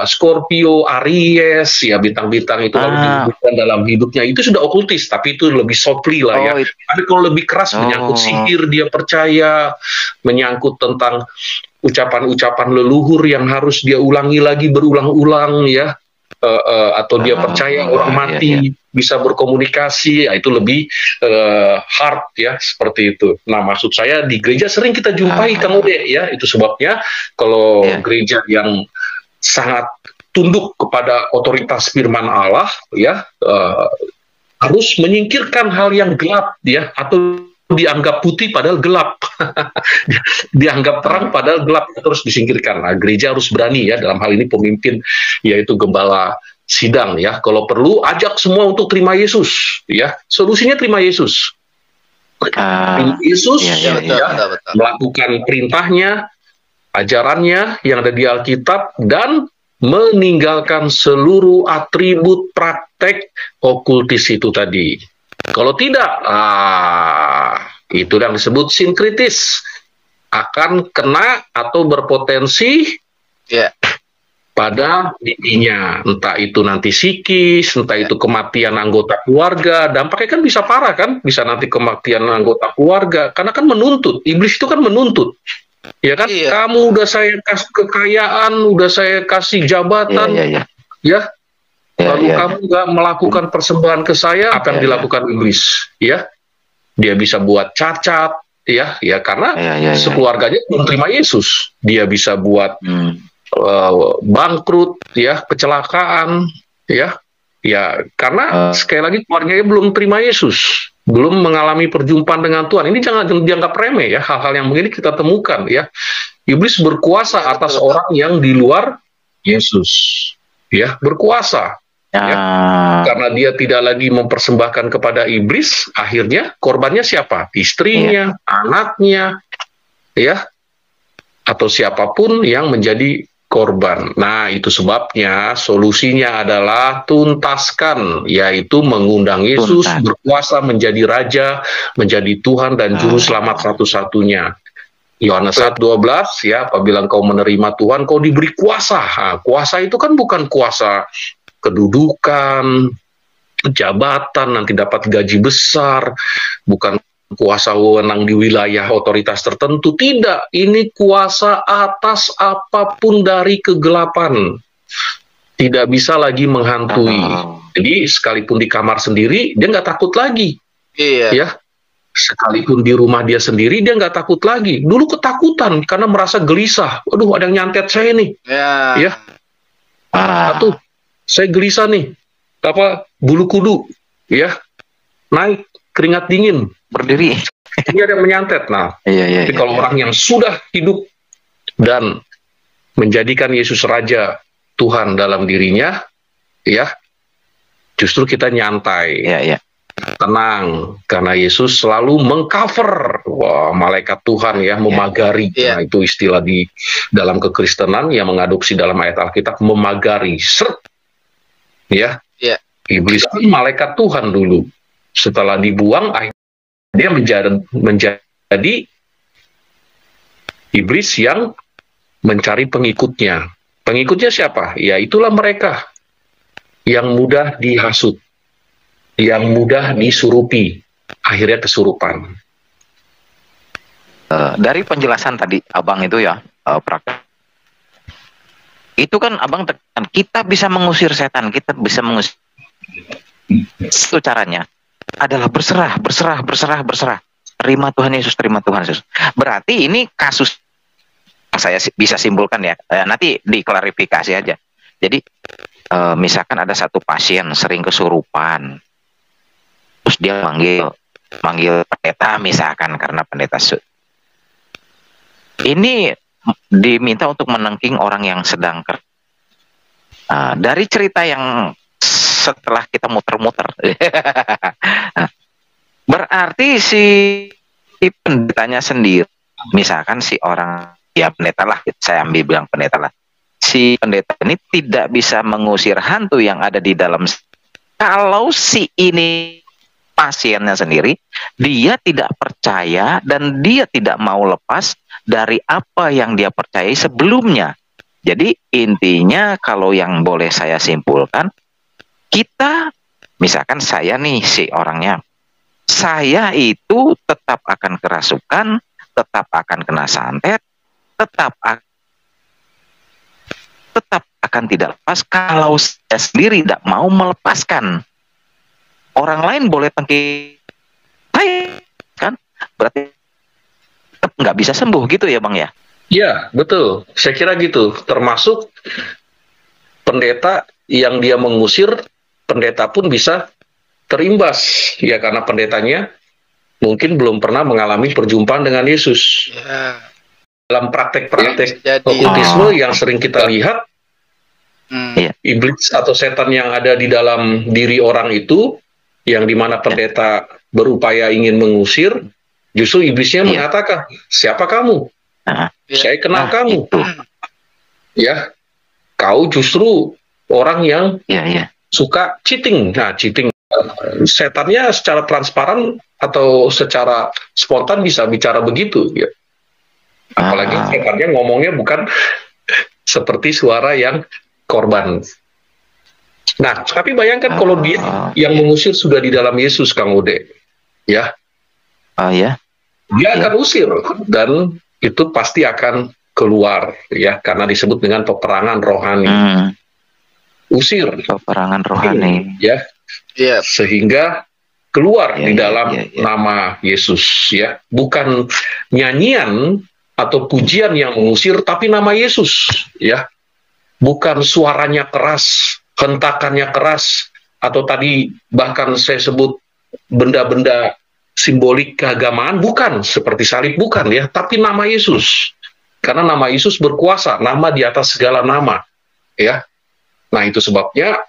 Scorpio, Aries, ya bintang-bintang itu lalu dihubungkan dalam hidupnya. Itu sudah okultis, tapi itu lebih softly lah ya. Tapi kalau lebih keras menyangkut sihir, dia percaya menyangkut tentang ucapan-ucapan leluhur yang harus dia ulangi lagi berulang-ulang ya. Atau dia percaya orang mati bisa berkomunikasi, itu lebih hard ya, seperti itu. Nah, maksud saya di gereja sering kita jumpai Kang Ode ya, itu sebabnya kalau gereja yang sangat tunduk kepada otoritas firman Allah ya, harus menyingkirkan hal yang gelap ya, atau dianggap putih padahal gelap, dianggap terang padahal gelap, terus disingkirkan. Nah, gereja harus berani ya, dalam hal ini pemimpin yaitu gembala sidang ya. Kalau perlu ajak semua untuk terima Yesus ya. Solusinya terima Yesus. Terima Yesus melakukan perintahnya, ajarannya yang ada di Alkitab, dan meninggalkan seluruh atribut praktek okultis itu tadi. Kalau tidak, itu yang disebut sinkritis, akan kena atau berpotensi pada dirinya, entah itu nanti psikis, entah itu kematian anggota keluarga. Dampaknya kan bisa parah kan, bisa nanti kematian anggota keluarga, karena kan menuntut. Iblis itu kan menuntut, ya kan? Kamu udah saya kasih kekayaan, udah saya kasih jabatan, ya. Lalu kamu nggak melakukan persembahan ke saya, akan dilakukan iblis, ya. Dia bisa buat cacat, ya, karena sekeluarganya belum terima Yesus. Dia bisa buat bangkrut, ya, kecelakaan, ya, karena sekali lagi keluarganya belum terima Yesus, belum mengalami perjumpaan dengan Tuhan. Ini jangan dianggap remeh, ya, hal-hal yang begini kita temukan, ya. Iblis berkuasa atas orang yang di luar Yesus, ya, berkuasa. Ya, karena dia tidak lagi mempersembahkan kepada iblis, akhirnya korbannya siapa? Istrinya, anaknya, ya, atau siapapun yang menjadi korban. Nah, itu sebabnya solusinya adalah tuntaskan, yaitu mengundang Yesus berkuasa menjadi Raja, menjadi Tuhan dan Juru Selamat satu-satunya. Yohanes 1:12, ya, apabila engkau menerima Tuhan, kau diberi kuasa. Nah, kuasa itu kan bukan kuasa kedudukan, jabatan, nanti dapat gaji besar, bukan kuasa wewenang di wilayah otoritas tertentu, tidak. Ini kuasa atas apapun dari kegelapan. Tidak bisa lagi menghantui. Jadi sekalipun di kamar sendiri, dia nggak takut lagi. Ya, sekalipun di rumah dia sendiri, dia nggak takut lagi. Dulu ketakutan karena merasa gelisah. Waduh, ada yang nyantet saya nih. Ya. Satu, saya gelisah nih, bulu kudu, ya, naik, keringat dingin, berdiri. Ini ada yang menyantet. Nah, tapi kalau orang yang sudah hidup dan menjadikan Yesus Raja Tuhan dalam dirinya, ya, justru kita nyantai, tenang, karena Yesus selalu mengcover, malaikat Tuhan, ya, memagari. Nah, itu istilah di dalam kekristenan yang mengadopsi dalam ayat Alkitab, memagari, ya, iblis itu malaikat Tuhan dulu. Setelah dibuang, dia menjadi iblis yang mencari pengikutnya. Pengikutnya siapa? Ya, itulah mereka yang mudah dihasut, yang mudah disurupi, akhirnya kesurupan. Dari penjelasan tadi Abang itu, ya, praktek. Itu kan Abang tekan, kita bisa mengusir setan, kita bisa mengusir. Itu caranya adalah berserah. Terima Tuhan Yesus, terima Tuhan Yesus. Berarti ini kasus saya bisa simpulkan, ya. Nanti diklarifikasi aja. Jadi misalkan ada satu pasien sering kesurupan, terus dia manggil pendeta, misalkan karena pendeta ini diminta untuk menengking orang yang sedang dari cerita yang setelah kita muter-muter, berarti si pendetanya sendiri, misalkan si orang, ya pendeta lah, saya ambil bilang pendeta lah, si pendeta ini tidak bisa mengusir hantu yang ada di dalam. Kalau si ini pasiennya sendiri, dia tidak percaya dan dia tidak mau lepas dari apa yang dia percayai sebelumnya. Jadi intinya, kalau yang boleh saya simpulkan, kita, misalkan saya nih si orangnya, saya itu tetap akan kerasukan, tetap akan kena santet, tetap akan tidak lepas kalau saya sendiri tidak mau melepaskan. Orang lain boleh tengking, kan? Berarti nggak bisa sembuh gitu ya, Bang, ya? Ya, betul. Saya kira gitu. Termasuk pendeta yang dia mengusir, pendeta pun bisa terimbas. Ya, karena pendetanya mungkin belum pernah mengalami perjumpaan dengan Yesus. Dalam praktek-praktek okultisme yang sering kita lihat, Iblis atau setan yang ada di dalam diri orang itu, yang dimana pendeta berupaya ingin mengusir, justru iblisnya mengatakan, siapa kamu? Saya kenal kamu. Ya, kau justru orang yang suka cheating. Nah, cheating. Setannya secara transparan atau secara spontan bisa bicara begitu. Ya. Apalagi setannya ngomongnya bukan seperti suara yang korban. Nah, tapi bayangkan kalau dia yang mengusir sudah di dalam Yesus, Kang Ode, ya, dia akan usir dan itu pasti akan keluar, ya, karena disebut dengan peperangan rohani. Usir, peperangan rohani, ya, sehingga keluar di dalam nama Yesus, ya, bukan nyanyian atau pujian yang mengusir, tapi nama Yesus, ya, bukan suaranya keras, hentakannya keras, atau tadi bahkan saya sebut benda-benda simbolik keagamaan, bukan seperti salib, bukan, ya, tapi nama Yesus, karena nama Yesus berkuasa, nama di atas segala nama, ya. Nah, itu sebabnya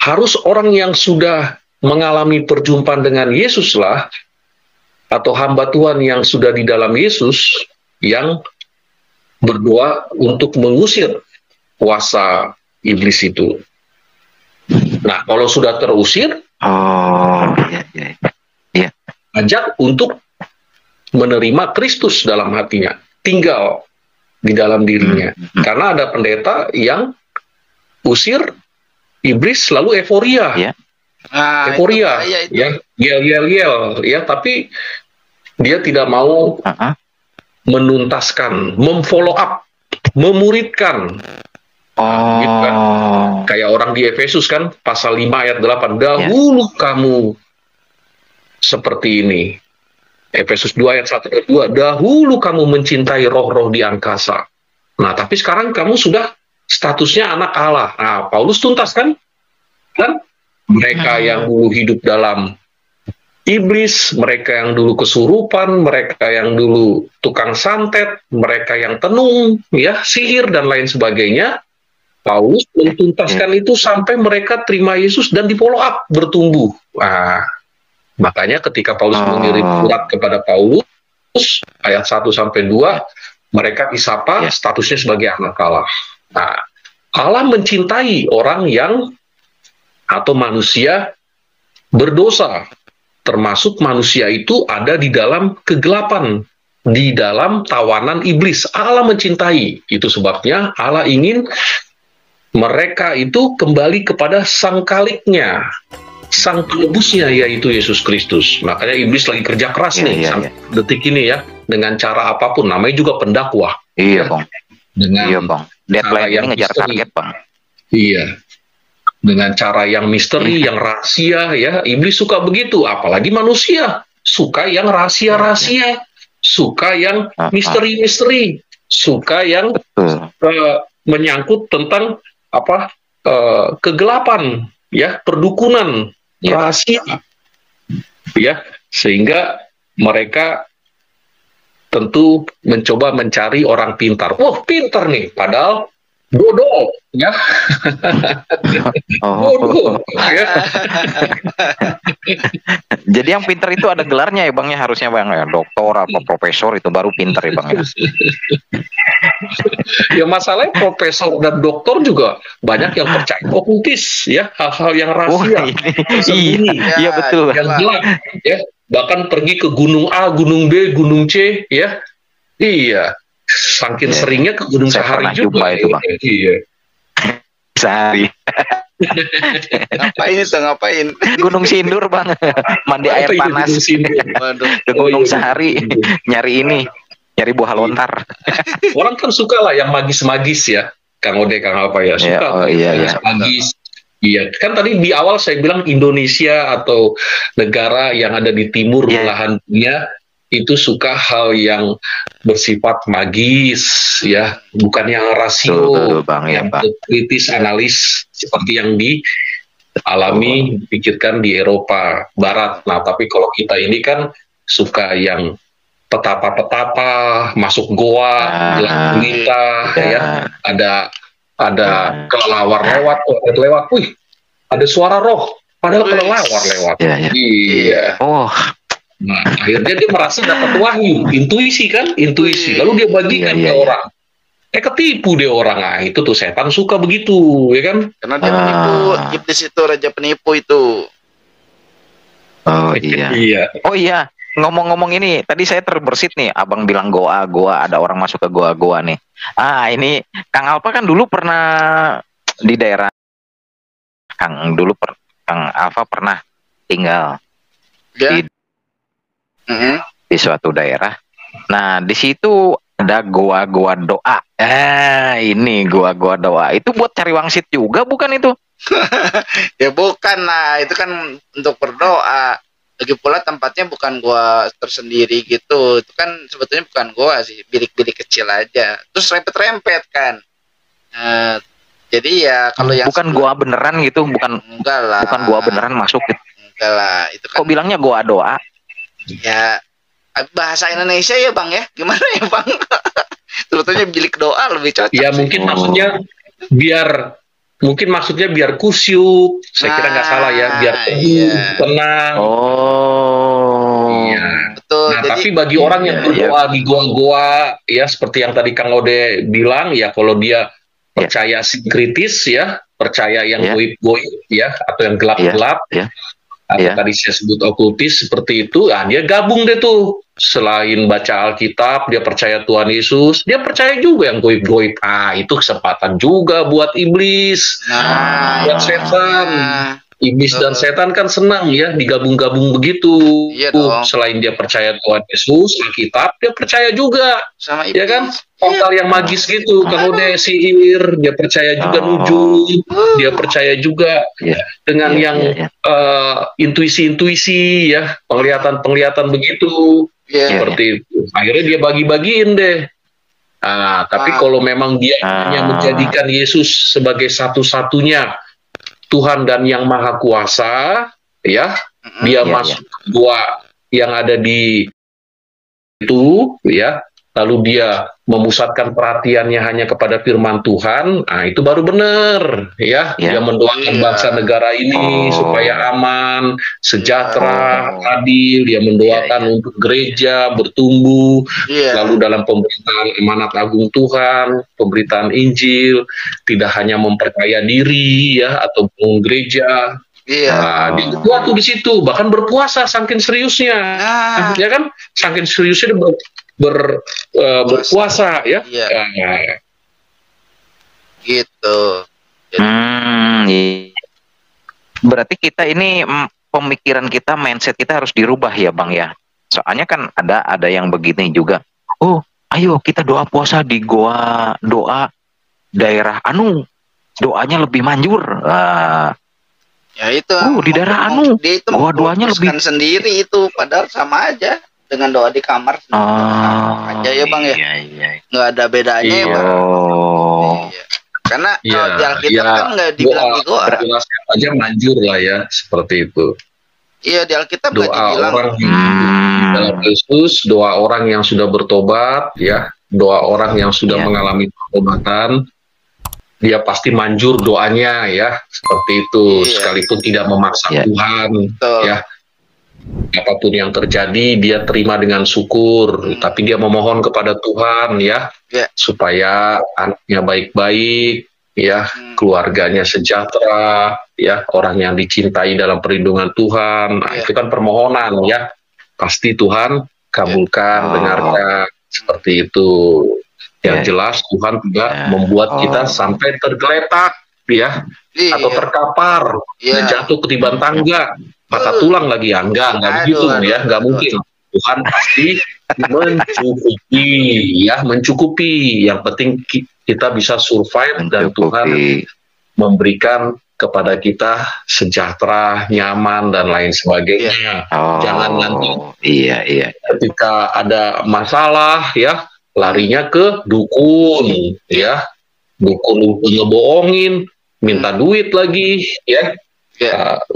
harus orang yang sudah mengalami perjumpaan dengan Yesuslah, atau hamba Tuhan yang sudah di dalam Yesus, yang berdoa untuk mengusir kuasa iblis itu. Nah, kalau sudah terusir, ajak untuk menerima Kristus dalam hatinya, tinggal di dalam dirinya. Karena ada pendeta yang usir iblis lalu euforia, euforia, ya, yel, ya, tapi dia tidak mau menuntaskan, memfollow up, memuridkan. Gitu kan? Kayak orang di Efesus kan, pasal 5 ayat 8, dahulu kamu seperti ini. Efesus 2 ayat 1 dan 2, dahulu kamu mencintai roh-roh di angkasa. Nah, tapi sekarang kamu sudah statusnya anak Allah. Nah, Paulus tuntas kan? Mereka yang dulu hidup dalam iblis, mereka yang dulu kesurupan, mereka yang dulu tukang santet, mereka yang tenung, ya, sihir dan lain sebagainya. Paulus mentuntaskan itu sampai mereka terima Yesus dan di follow up, bertumbuh. Nah, makanya ketika Paulus mengirim surat kepada Paulus, ayat 1 sampai 2, mereka disapa statusnya sebagai anak Allah. Nah, Allah mencintai orang yang atau manusia berdosa, termasuk manusia itu ada di dalam kegelapan, di dalam tawanan iblis. Allah mencintai, itu sebabnya Allah ingin mereka itu kembali kepada sang kaliknya, sang penebusnya, yaitu Yesus Kristus. Makanya iblis lagi kerja keras detik ini, ya, dengan cara apapun, namanya juga pendakwah. Bang. Dengan deadline yang ngejar target, Bang. Iya. Dengan cara yang misteri, yang rahasia, ya, iblis suka begitu. Apalagi manusia suka yang rahasia-rahasia, suka yang misteri-misteri, suka yang menyangkut tentang kegelapan, ya, perdukunan, rahasia, ya, sehingga mereka tentu mencoba mencari orang pintar. Wah, pintar nih, padahal bodoh, ya. Bodoh, ya. Jadi yang pintar itu ada gelarnya ya, Bang, ya, harusnya, Bang, ya, doktor atau profesor, itu baru pintar ya, Bang, ya. Ya, masalahnya profesor dan doktor juga banyak yang percaya okultis, ya, hal-hal yang rahasia, iya, betul, yang gelap, ya, bahkan pergi ke gunung A, gunung B, gunung C, ya, iya, saking seringnya ke gunung Sahari juga, itu, Bang. Iya, Sahari. Ngapain? Gunung Sindur, Bang, mandi air panas. Ke Gunung Sahari, nyari buah lontar. Orang kan suka lah yang magis-magis, ya, Kang Ode, Kang apa, ya, suka magis. Iya, kan tadi di awal saya bilang Indonesia atau negara yang ada di timur belahan dunia itu suka hal yang bersifat magis, ya, bukan yang rasio, yang kritis, analis seperti yang dialami, dipikirkan di Eropa Barat. Nah, tapi kalau kita ini kan suka yang petapa-petapa, masuk goa, gelap gulita, ya, ada ada kelelawar lewat, wih, ada suara roh, padahal kelelawar lewat. Iya. Oh. Nah, akhirnya dia merasa dapat wahyu, intuisi kan, lalu dia bagikan ke orang. Ketipu dia orang. Nah, itu tuh setan suka begitu, ya kan? Karena dia menipu, iblis itu raja penipu itu. Oh iya. Oh iya, ngomong-ngomong ini, tadi saya terbersit nih, abang bilang goa, ada orang masuk ke goa nih. Ini Kang Alfa kan dulu pernah di daerah, Kang Alfa pernah tinggal di suatu daerah. Nah, di situ ada goa doa. Ini goa doa. Itu buat cari wangsit juga bukan itu? Ya bukan lah, itu kan untuk berdoa. Lagi pula tempatnya bukan goa tersendiri gitu. Itu kan sebetulnya bukan goa sih, bilik-bilik kecil aja. Terus rempet-rempet kan. Jadi ya kalau yang bukan goa beneran gitu, enggak lah. Bukan goa beneran masuk gitu. Enggak lah, itu kan. Kok bilangnya goa doa? Ya bahasa Indonesia ya Bang ya. Gimana ya Bang? Sebetulnya bilik doa lebih cocok. Ya mungkin maksudnya biar kusyuk, saya kira nggak salah ya, biar tenang. Iya. Betul. Nah, tapi bagi orang yang berdoa di goa-goa, ya seperti yang tadi Kang Ode bilang, ya kalau dia percaya sinkritis, ya percaya yang goib-goib, ya atau yang gelap-gelap, atau tadi saya sebut okultis seperti itu, dia gabung deh tuh. Selain baca Alkitab, dia percaya Tuhan Yesus, dia percaya juga yang goib-goib. Itu kesempatan juga buat iblis, buat setan. Iblis dan setan kan senang ya digabung-gabung begitu. Selain dia percaya Tuhan Yesus, Alkitab, dia percaya juga sama iblis. Ya kan? Hal yang magis gitu. Kalau dia sihir, dia percaya juga nujum, dia percaya juga dengan yang intuisi-intuisi ya, penglihatan-penglihatan begitu. Seperti itu. Akhirnya dia bagi-bagiin deh. Tapi kalau memang dia hanya menjadikan Yesus sebagai satu-satunya Tuhan dan yang Maha Kuasa, ya, dia masuk gua yang ada di itu, ya, lalu dia memusatkan perhatiannya hanya kepada firman Tuhan, itu baru benar, ya. Dia mendoakan bangsa negara ini supaya aman, sejahtera, adil. Dia mendoakan untuk gereja bertumbuh, lalu dalam pemberitaan amanat agung Tuhan, pemberitaan Injil, tidak hanya memperkaya diri, ya, atau gereja. Dia kedua tuh di situ, bahkan berpuasa saking seriusnya, ya kan? Saking seriusnya berpuasa ya. Gitu. Berarti kita ini pemikiran kita, mindset kita harus dirubah ya Bang ya. Soalnya kan ada yang begini juga. Ayo kita doa puasa di goa doa daerah doanya lebih manjur. Ya itu. Di daerah goa doanya lebih sendiri itu, padahal sama aja dengan doa di kamar aja ya Bang ya. Nggak ada bedanya ya Bang. Karena kalau di Alkitab kan nggak dibilang di goa. Jelas aja manjur lah ya, seperti itu. Iya, di Alkitab nggak doa dibilang. Orang dalam Yesus, doa orang yang sudah bertobat, ya, doa orang yang sudah mengalami pertobatan, dia pasti manjur doanya ya, seperti itu. Sekalipun tidak memaksa Tuhan, ya. Apapun yang terjadi dia terima dengan syukur, tapi dia memohon kepada Tuhan ya, supaya anaknya baik-baik ya, keluarganya sejahtera ya, orang yang dicintai dalam perlindungan Tuhan. Itu kan permohonan ya, pasti Tuhan kabulkan, dengarkan, seperti itu. Yang jelas Tuhan tidak membuat kita sampai tergeletak ya, atau terkapar, jatuh ketiban tangga, patah tulang lagi ya, enggak begitu ya, enggak mungkin. Tuhan pasti mencukupi. Yang penting kita bisa survive dan Tuhan memberikan kepada kita sejahtera, nyaman dan lain sebagainya. Jangan nanti ketika ada masalah ya, larinya ke dukun ya, dukun ngebohongin, minta duit lagi ya.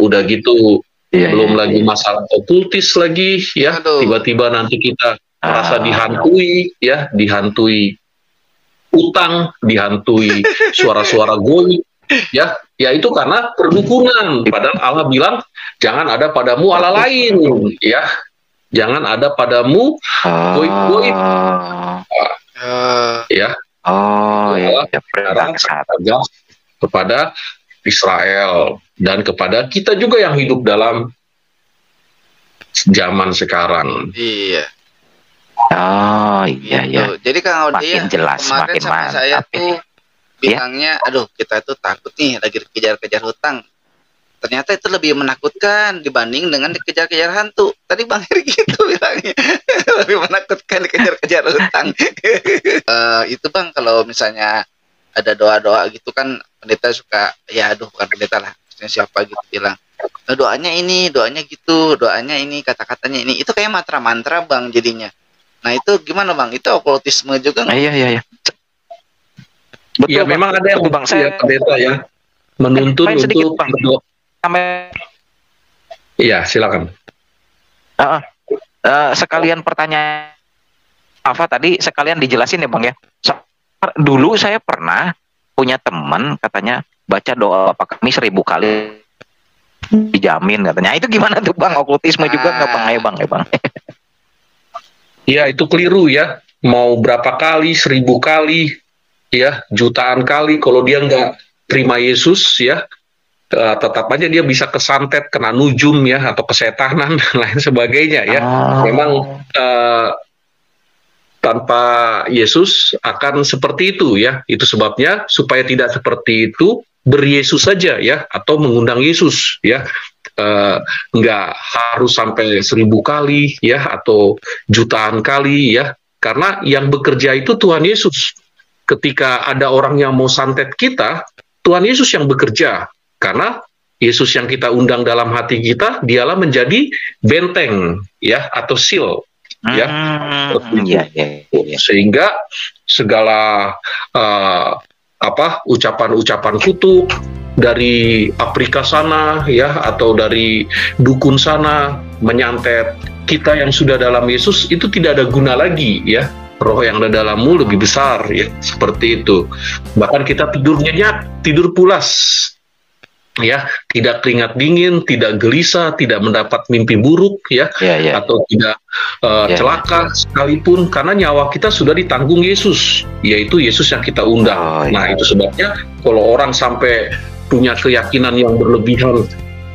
Udah gitu belum lagi masalah okultis lagi ya. Tiba-tiba nanti kita merasa dihantui ya, dihantui utang, dihantui suara-suara goib, ya itu karena perdukunan. Padahal Allah bilang jangan ada padamu Allah lain, ya, jangan ada padamu goib-goib, ya. Kepada Israel dan kepada kita juga yang hidup dalam zaman sekarang. Iya. Iya. Jadi Kang Odi makin jelas, kemarin makin sama mantap. saya tuh bilangnya, aduh kita tuh takut nih lagi dikejar-kejar hutang. Ternyata itu lebih menakutkan dibanding dengan dikejar-kejar hantu. Tadi Bang Heri gitu bilangnya. Lebih menakutkan dikejar-kejar hutang. Itu Bang, kalau misalnya ada doa-doa gitu kan, pendeta suka, ya aduh bukan pendeta lah, siapa gitu bilang, doanya ini, doanya gitu, doanya ini, kata-katanya ini. Itu kayak mantra-mantra Bang jadinya. Nah itu gimana Bang? Itu okultisme juga nggak? Iya. Betul, ya memang ada yang Bang, saya pendeta ya menuntun untuk berdoa. Iya, silakan. Sekalian pertanyaan apa tadi sekalian dijelasin ya Bang ya. Dulu saya pernah punya teman katanya baca doa Bapa Kami 1000 kali dijamin katanya. Itu gimana tuh Bang? Okultisme juga nggak Bang? Ya Bang. Ya itu keliru ya. Mau berapa kali, 1000 kali, ya jutaan kali, kalau dia nggak terima Yesus ya, tetap aja dia bisa kesantet, kena nujum ya, atau kesetanan dan lain sebagainya ya. Memang tanpa Yesus akan seperti itu ya. Itu sebabnya supaya tidak seperti itu, ber-Yesus saja ya, atau mengundang Yesus ya. Nggak harus sampai 1000 kali ya, atau jutaan kali ya. Karena yang bekerja itu Tuhan Yesus. Ketika ada orang yang mau santet kita, Tuhan Yesus yang bekerja. Karena Yesus yang kita undang dalam hati kita, dialah menjadi benteng ya, atau seal ya. Sehingga segala ucapan-ucapan kutuk dari Afrika sana ya, atau dari dukun sana menyantet kita yang sudah dalam Yesus, itu tidak ada guna lagi ya. Roh yang ada dalammu lebih besar ya, seperti itu. Bahkan kita tidur nyenyak, tidur pulas ya, tidak keringat dingin, tidak gelisah, tidak mendapat mimpi buruk ya, atau tidak celaka sekalipun, karena nyawa kita sudah ditanggung Yesus, yaitu Yesus yang kita undang. Nah itu sebabnya kalau orang sampai punya keyakinan yang berlebihan,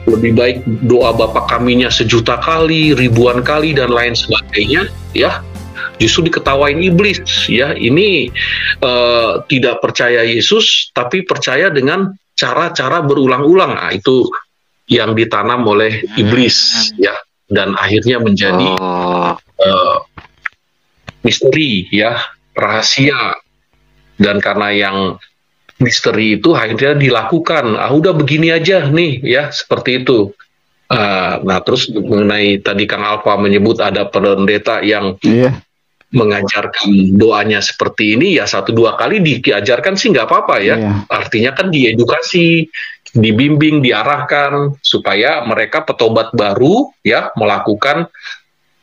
lebih baik doa Bapa Kaminya 1.000.000 kali, ribuan kali dan lain sebagainya ya, justru diketawain iblis ya. Ini tidak percaya Yesus tapi percaya dengan cara-cara berulang-ulang. Nah, itu yang ditanam oleh iblis ya, dan akhirnya menjadi misteri ya, rahasia. Dan karena yang misteri itu akhirnya dilakukan, udah begini aja nih ya, seperti itu. Nah terus mengenai tadi Kang Alfa menyebut ada pendeta yang mengajarkan doanya seperti ini ya, 1-2 kali diajarkan sih nggak apa-apa ya. Artinya kan diedukasi, dibimbing, diarahkan supaya mereka petobat baru ya, melakukan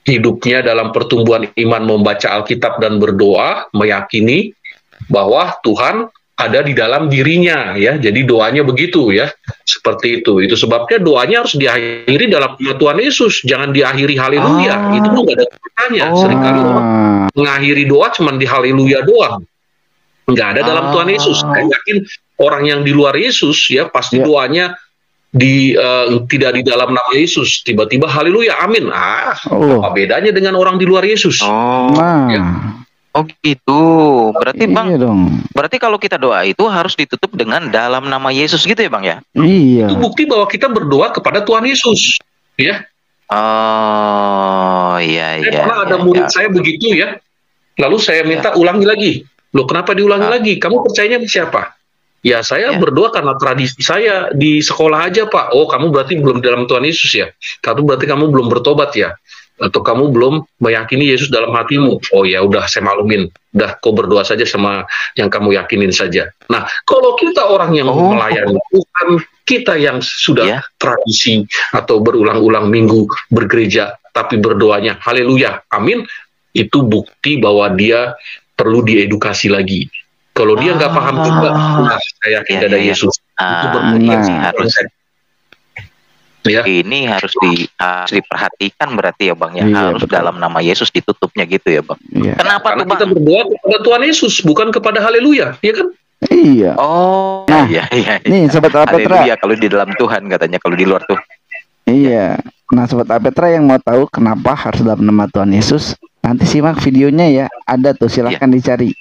hidupnya dalam pertumbuhan iman, membaca Alkitab dan berdoa, meyakini bahwa Tuhan ada di dalam dirinya ya. Jadi doanya begitu ya, seperti itu. Itu sebabnya doanya harus diakhiri dalam nama Tuhan Yesus, jangan diakhiri haleluya. Itu nggak ada katanya. Seringkali orang mengakhiri doa cuma di haleluya doang, nggak ada dalam Tuhan Yesus. Saya yakin orang yang di luar Yesus ya pasti doanya tidak di dalam nama Yesus, tiba-tiba haleluya amin. Apa bedanya dengan orang di luar Yesus? Ya. Oh gitu, berarti Bang, berarti kalau kita doa itu harus ditutup dengan dalam nama Yesus gitu ya Bang ya? Iya. Itu bukti bahwa kita berdoa kepada Tuhan Yesus, ya. Karena ada murid saya begitu ya, lalu saya minta ulangi lagi. Loh kenapa diulangi lagi? Kamu percayanya siapa? Ya saya berdoa karena tradisi saya di sekolah aja Pak. Oh kamu berarti belum dalam Tuhan Yesus ya? Berarti kamu belum bertobat ya? Atau kamu belum meyakini Yesus dalam hatimu? Oh ya udah saya maklumin, udah kau berdoa saja sama yang kamu yakinin saja. Nah kalau kita orang yang melayani Tuhan, kita yang sudah tradisi atau berulang-ulang minggu bergereja tapi berdoanya haleluya amin, itu bukti bahwa dia perlu diedukasi lagi Kalau dia nggak paham juga, nah, saya yakin ada Yesus. Itu harus. Ya. Ini harus diperhatikan berarti ya Bang ya, harus betul. Dalam nama Yesus ditutupnya gitu ya Bang. Iya. Kenapa Karena tuh Bang? Kita berdoa kepada Tuhan Yesus, bukan kepada haleluya, ya kan? Iya. Oh, nah, iya. Nih Sobat Alpetra. Haleluya kalau di dalam Tuhan katanya, kalau di luar tuh. Iya. Nah Sobat Alpetra yang mau tahu kenapa harus dalam nama Tuhan Yesus, nanti simak videonya ya, ada tuh, silahkan dicari.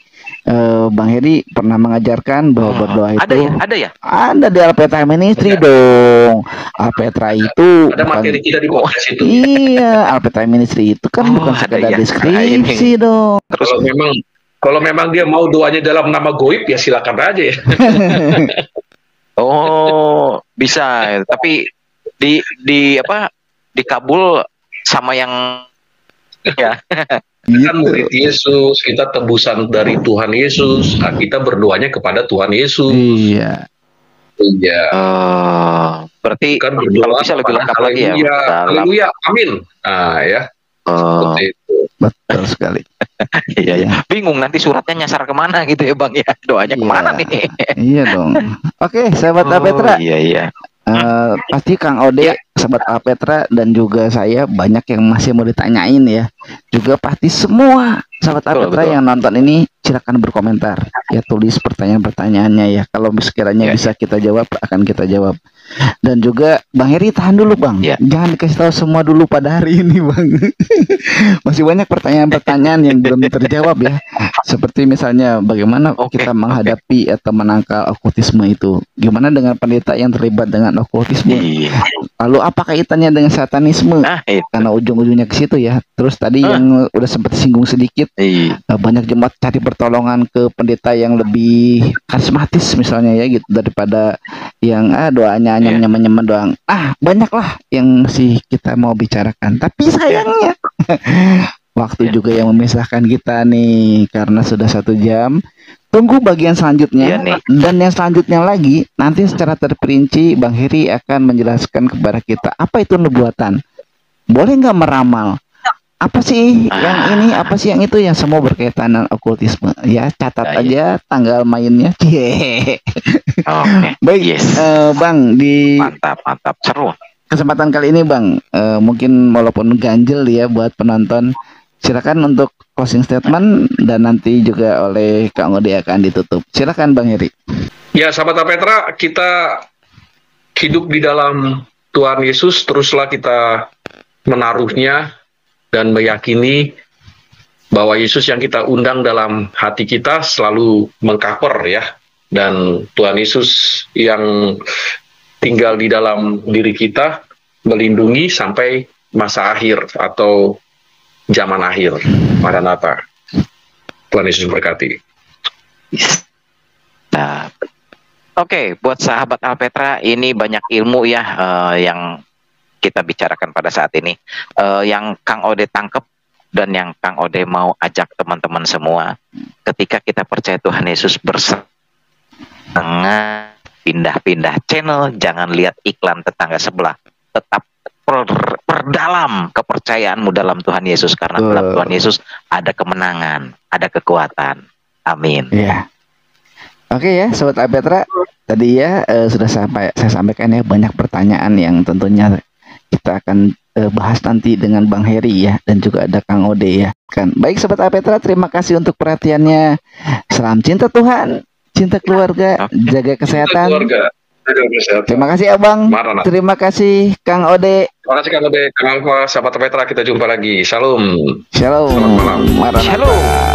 Bang Heri pernah mengajarkan bahwa berdoa itu ada ya? Ada di Alpetra Ministry dong. Alpetra itu ada materi kita di podcast itu. Iya, Alpetra Ministry itu kan bukan sekedar deskripsi dong. Terus kalau memang dia mau doanya dalam nama goib ya silakan aja ya. Oh, bisa. Tapi dikabul sama yang ya. Kita murid Yesus, kita tebusan dari Tuhan Yesus, nah, kita berdoanya kepada Tuhan Yesus. Iya. Berarti kan kalau bisa lebih lengkap lagi ya. Haleluya, amin. Nah ya. Seperti itu. Betul sekali. Iya. Bingung nanti suratnya nyasar kemana gitu ya Bang ya. Doanya kemana nih? Iya dong. Oke, sahabat Alpetra. Iya. Pasti Kang Ode, Sobat Alpetra dan juga saya banyak yang masih mau ditanyain ya. Juga pasti semua Sobat Alpetra yang nonton ini silakan berkomentar ya, tulis pertanyaan-pertanyaannya ya. Kalau sekiranya bisa kita jawab, akan kita jawab. Dan juga Bang Heri tahan dulu Bang, jangan dikasih tahu semua dulu pada hari ini Bang. Masih banyak pertanyaan-pertanyaan yang belum terjawab ya. Seperti misalnya bagaimana kita menghadapi atau menangkal okultisme itu. Gimana dengan pendeta yang terlibat dengan okultisme? Lalu apa kaitannya dengan satanisme? Karena ujung-ujungnya ke situ ya. Terus tadi yang udah sempat singgung sedikit, banyak jemaat cari pertolongan ke pendeta yang lebih karismatis misalnya ya gitu, daripada yang doanya nyaman-nyaman doang. Banyaklah yang masih kita mau bicarakan. Tapi sayangnya waktu juga yang memisahkan kita nih, karena sudah 1 jam. Tunggu bagian selanjutnya. Dan yang selanjutnya lagi, nanti secara terperinci Bang Heri akan menjelaskan kepada kita apa itu nubuatan. Boleh nggak meramal? Apa sih yang ini, apa sih yang itu, yang semua berkaitan dengan okultisme. Ya, catat aja tanggal mainnya. Baik, Bang, di mantap, seru. Kesempatan kali ini Bang, mungkin walaupun ganjel ya buat penonton, silakan untuk closing statement dan nanti juga oleh Kang Ode akan ditutup. Silakan Bang Heri. Ya, sahabat Alpetra, kita hidup di dalam Tuhan Yesus, teruslah kita menaruhnya dan meyakini bahwa Yesus yang kita undang dalam hati kita selalu mengcover ya, dan Tuhan Yesus yang tinggal di dalam diri kita melindungi sampai masa akhir atau zaman akhir. Maranatha. Tuhan Yesus berkati. Nah, oke, buat sahabat Alpetra, ini banyak ilmu ya yang kita bicarakan pada saat ini, yang Kang Ode tangkep dan yang Kang Ode mau ajak teman-teman semua, ketika kita percaya Tuhan Yesus bersama, pindah-pindah channel, jangan lihat iklan tetangga sebelah, tetap perdalam kepercayaanmu dalam Tuhan Yesus, karena dalam Tuhan Yesus ada kemenangan, ada kekuatan. Amin. Iya. Oke ya, Sobat Alpetra, tadi ya sudah saya sampaikan ya banyak pertanyaan yang tentunya kita akan bahas nanti dengan Bang Heri ya, dan juga ada Kang Ode ya kan. Baik Sobat Alpetra, terima kasih untuk perhatiannya. Salam cinta Tuhan, cinta keluarga, jaga kesehatan. Terima kasih Abang. Terima kasih Kang Ode. Terima kasih Kang Ode. Kang Alfa, sahabat Alpetra, kita jumpa lagi. Shalom. Shalom. Selamat malam. Shalom.